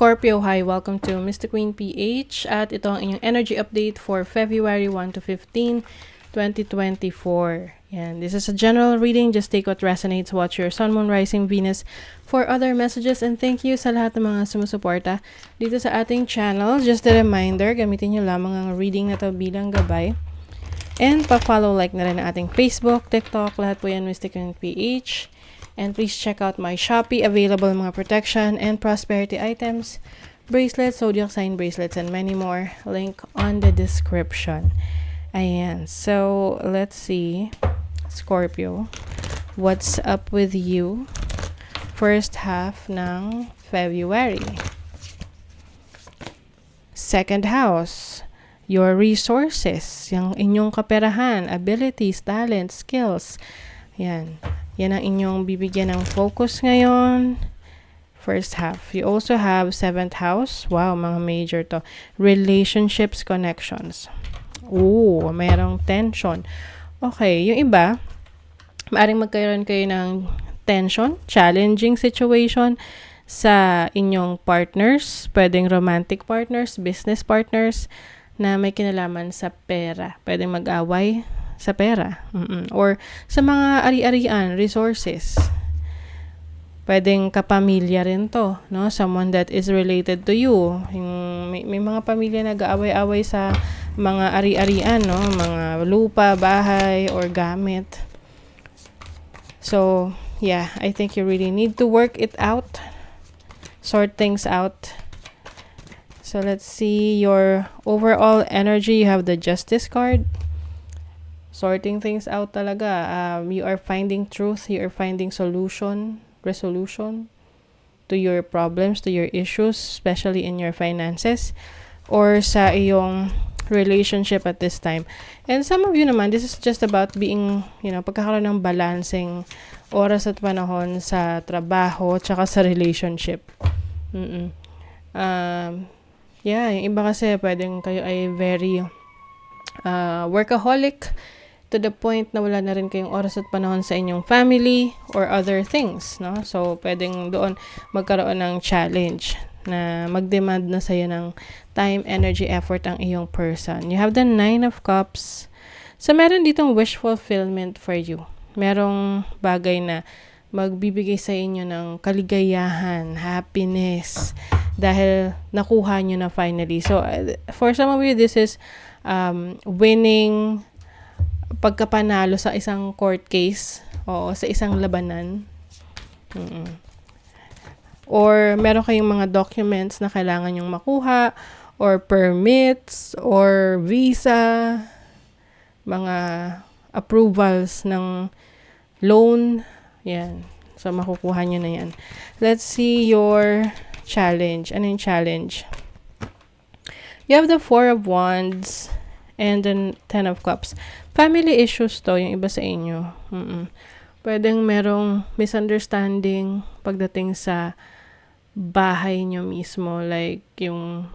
Scorpio, hi! Welcome to Mystic Queen PH at ito ang inyong energy update for February 1 to 15, 2024. Yan. This is a general reading. Just take what resonates. Watch your Sun, Moon, Rising, Venus for other messages. And thank you sa lahat ng mga sumusuporta dito sa ating channel. Just a reminder, gamitin nyo lamang ang reading na to bilang gabay. And pa-follow, like na rin ang ating Facebook, TikTok, lahat po yan Mystic Queen PH. And please check out my Shopee, available mga protection and prosperity items, bracelets, zodiac sign bracelets, and many more. Link on the description. Ayan. So, let's see. Scorpio, what's up with you? First half ng February. Second house, your resources, yung inyong kaperahan, abilities, talents, skills. Yan. Yan ang inyong bibigyan ng focus ngayon. First half. You also have 7th house. Wow, mga major to. Relationships, connections. Ooh, mayroong tension. Okay, yung iba, maaaring magkaroon kayo ng tension, challenging situation sa inyong partners. Pwedeng romantic partners, business partners na may kinalaman sa pera. Pwedeng mag-away sa pera. Or sa mga ari-arian, resources. Pwedeng kapamilya rin to, no? Someone that is related to you. May mga pamilya nag-aaway-away sa mga ari-arian, no? Mga lupa, bahay, or gamit. So, yeah, I think you really need to work it out. Sort things out. So, let's see your overall energy. You have the Justice card. Sorting things out talaga. You are finding truth. You are finding resolution to your problems, to your issues, especially in your finances or sa iyong relationship at this time. And some of you naman, this is just about being, pagkakaroon ng balancing oras at panahon sa trabaho tsaka sa relationship. Yeah, yung iba kasi pwedeng kayo ay very workaholic to the point na wala na rin kayong oras at panahon sa inyong family or other things, no? So, pwedeng doon magkaroon ng challenge na mag-demand na sa'yo ng time, energy, effort ang iyong person. You have the 9 of Cups. So, meron ditong wish fulfillment for you. Merong bagay na magbibigay sa inyo ng kaligayahan, happiness, dahil nakuha nyo na finally. So, for some of you, this is winning, pagkapanalo sa isang court case o sa isang labanan. Or meron kayong mga documents na kailangan nyong makuha or permits or visa, mga approvals ng loan. Yan. So, makukuha nyo na yan. Let's see your challenge. Ano yung challenge? You have the 4 of Wands and then 10 of Cups. Family issues to, yung iba sa inyo. Pwedeng merong misunderstanding pagdating sa bahay nyo mismo. Like, yung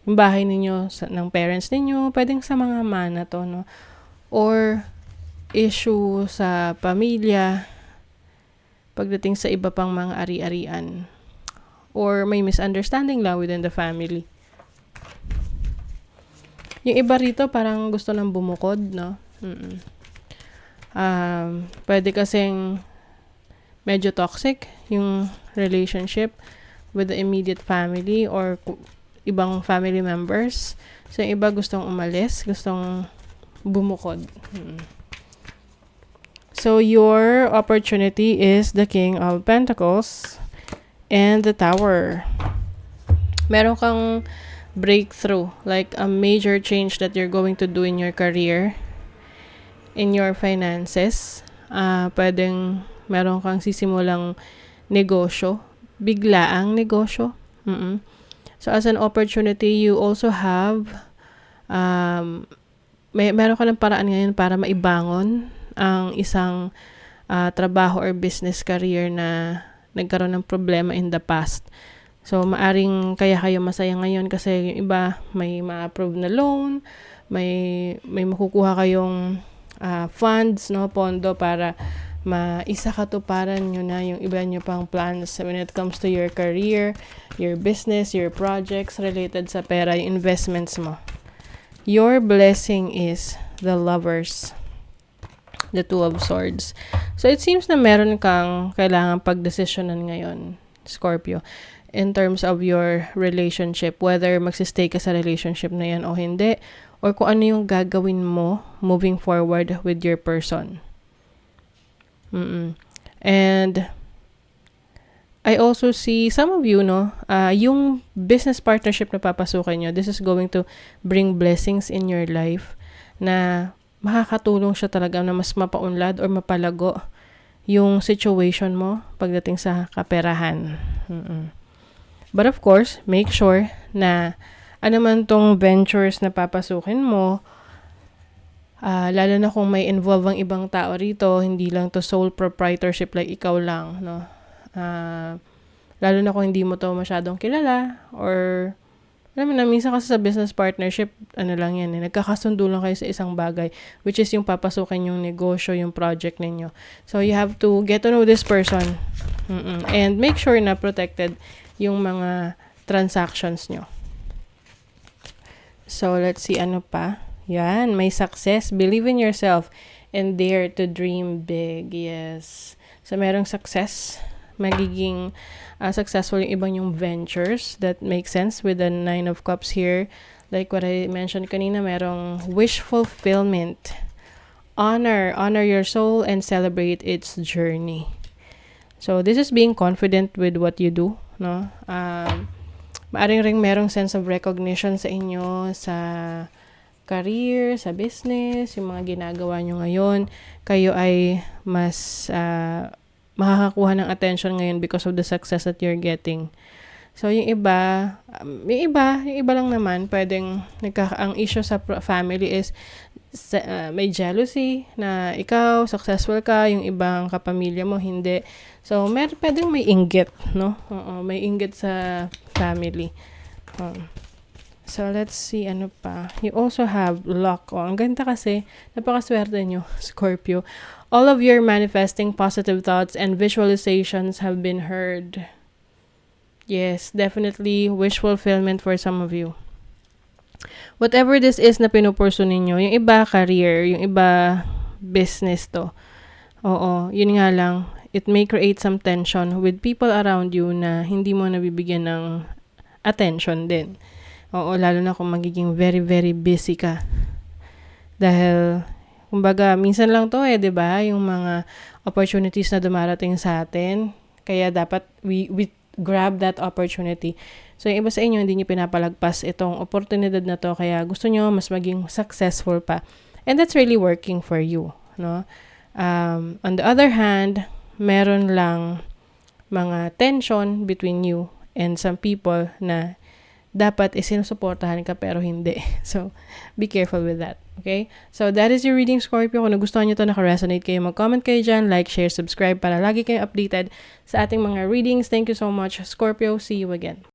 bahay ninyo ng parents ninyo. Pwedeng sa mga mana to, no? Or, issue sa pamilya pagdating sa iba pang mga ari-arian. Or, may misunderstanding lang within the family. Yung iba rito parang gusto nang bumukod, no? Pwede kasing medyo toxic yung relationship with the immediate family or ibang family members. So, yung iba gustong umalis, gustong bumukod. So, your opportunity is the King of Pentacles and the Tower. Meron kang breakthrough, like a major change that you're going to do in your career, in your finances. Pwedeng meron kang sisimulang negosyo, biglaang negosyo. So, as an opportunity, you also have, meron ka ng paraan ngayon para maibangon ang isang trabaho or business career na nagkaroon ng problema in the past. So, maaring kaya kayo masaya ngayon kasi yung iba may ma-approve na loan, may makukuha kayong funds, no, pondo para maisakatuparan nyo na yung iba nyo pang plans when it comes to your career, your business, your projects related sa pera, yung investments mo. Your blessing is the Lovers, the Two of Swords. So it seems na meron kang kailangan pagdesisyonan ngayon, Scorpio, in terms of your relationship, whether magsistay ka sa relationship na yan o hindi, or kung ano yung gagawin mo moving forward with your person. And I also see some of you, yung business partnership na papasukan nyo, this is going to bring blessings in your life na makakatulong siya talaga na mas mapaunlad or mapalago yung situation mo pagdating sa kaperahan. But of course, make sure na ano man tong ventures na papasukin mo, lalo na kung may involve ang ibang tao rito, hindi lang to sole proprietorship like ikaw lang, no? Lalo na kung hindi mo to masyadong kilala, or alam mo na, minsan kasi sa business partnership, ano lang yan, nagkakasundo lang kayo sa isang bagay, which is yung papasukin yung negosyo, yung project ninyo. So, you have to get to know this person. And make sure na protected yung mga transactions nyo. So, let's see, ano pa? Yan, may success. Believe in yourself and dare to dream big. Yes. So, merong success. Magiging successful yung ibang yung ventures. That makes sense with the 9 of Cups here. Like what I mentioned kanina, merong wish fulfillment. Honor your soul and celebrate its journey. So, this is being confident with what you do, no? Maaring ring merong sense of recognition sa inyo, sa career, sa business, yung mga ginagawa nyo ngayon. Kayo ay mas makakakuha ng attention ngayon because of the success that you're getting. So, yung iba lang naman, pwedeng ang issue sa family is may jealousy na ikaw, successful ka, yung ibang kapamilya mo, hindi. So, pwedeng may inggit, no? May inggit sa family. So, let's see, ano pa. You also have luck. Ang ganda kasi, napakaswerte nyo, Scorpio. All of your manifesting positive thoughts and visualizations have been heard. Yes, definitely wish fulfillment for some of you. Whatever this is na pinupurso ninyo, yung iba career, yung iba business to. Oo, yun nga lang, it may create some tension with people around you na hindi mo nabibigyan ng attention din. Oo, lalo na kung magiging very, very busy ka. Dahil, kumbaga, minsan lang to 'di ba? Yung mga opportunities na dumarating sa atin. Kaya dapat we grab that opportunity. So, yung iba sa inyo, hindi nyo pinapalagpas itong oportunidad na to. Kaya gusto nyo mas maging successful pa. And that's really working for you, no? On the other hand, meron lang mga tension between you and some people na dapat isinusuportahan ka pero hindi. So, be careful with that. Okay? So, that is your reading, Scorpio. Kung nagustuhan nyo ito, naka-resonate kayo, mag-comment kayo dyan, like, share, subscribe para lagi kayo updated sa ating mga readings. Thank you so much, Scorpio. See you again.